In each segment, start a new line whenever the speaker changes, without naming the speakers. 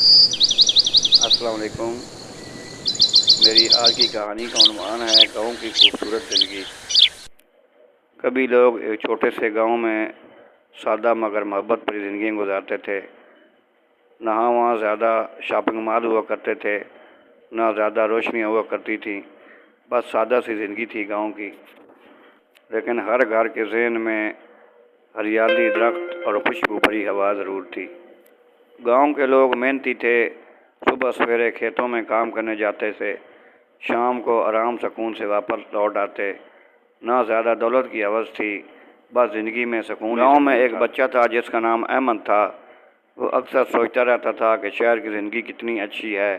السلام علیکم۔ میری آج کی کہانی کا عنوان ہے گاؤں کی خوبصورت زندگی۔ کبھی لوگ ایک چھوٹے سے گاؤں میں سادہ مگر محبت بھری زندگی گزارتے تھے۔ نہ وہاں زیادہ شاپنگ مال ہوا کرتے تھے، نہ زیادہ روشنیاں ہوا کرتی تھیں، بس سادہ سی زندگی تھی گاؤں کی۔ لیکن ہر گھر کے ذہن میں ہریالی، درخت اور خوشبو بھری ہوا ضرور تھی۔ گاؤں کے لوگ محنتی تھے، صبح سویرے کھیتوں میں کام کرنے جاتے تھے، شام کو آرام سکون سے واپس لوٹ آتے۔ نہ زیادہ دولت کی ہوس تھی، بس زندگی میں سکون۔ گاؤں میں ایک بچہ تھا جس کا نام احمد تھا۔ وہ اکثر سوچتا رہتا تھا کہ شہر کی زندگی کتنی اچھی ہے،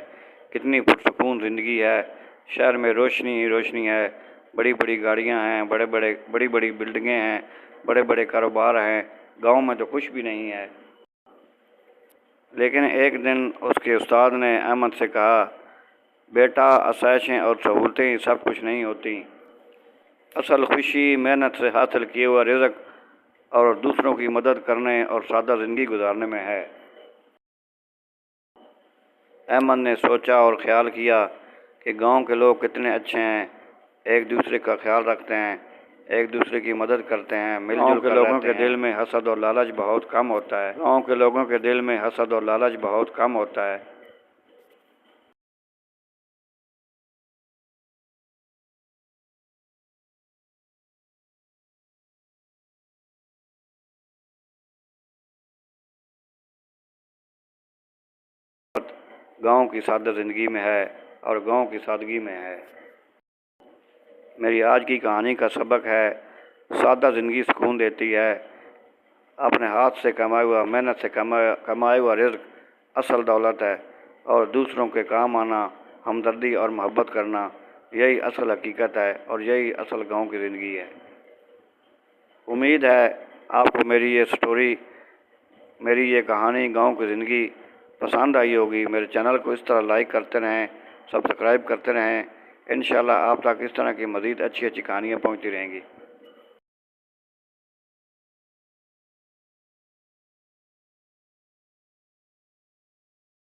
کتنی پرسکون زندگی ہے۔ شہر میں روشنی ہی روشنی ہے، بڑی بڑی گاڑیاں ہیں، بڑی بڑی بلڈنگیں ہیں، بڑے بڑے کاروبار ہیں۔ گاؤں میں تو کچھ بھی نہیں ہے۔ لیکن ایک دن اس کے استاد نے احمد سے کہا، بیٹا، آسائشیں اور سہولتیں سب کچھ نہیں ہوتی۔ اصل خوشی محنت سے حاصل کیے ہوا رزق اور دوسروں کی مدد کرنے اور سادہ زندگی گزارنے میں ہے۔ احمد نے سوچا اور خیال کیا کہ گاؤں کے لوگ کتنے اچھے ہیں، ایک دوسرے کا خیال رکھتے ہیں، ایک دوسرے کی مدد کرتے ہیں، مل جل کر رہتے ہیں۔ لوگوں کے دل میں حسد اور لالچ بہت کم ہوتا ہے۔ گاؤں کے لوگوں کے دل میں حسد اور لالچ بہت کم ہوتا ہے۔ گاؤں کی سادہ زندگی میں ہے اور گاؤں کی سادگی میں ہے۔ میری آج کی کہانی کا سبق ہے، سادہ زندگی سکون دیتی ہے۔ اپنے ہاتھ سے کمایا ہوا، محنت سے کمایا ہوا رزق اصل دولت ہے، اور دوسروں کے کام آنا، ہمدردی اور محبت کرنا، یہی اصل حقیقت ہے اور یہی اصل گاؤں کی زندگی ہے۔ امید ہے آپ کو میری یہ سٹوری، میری یہ کہانی گاؤں کی زندگی پسند آئی ہوگی۔ میرے چینل کو اس طرح لائک کرتے رہیں، سبسکرائب کرتے رہیں۔ انشاءاللہ آپ تک اس طرح کی مزید اچھی کہانیاں پہنچتی رہیں گی۔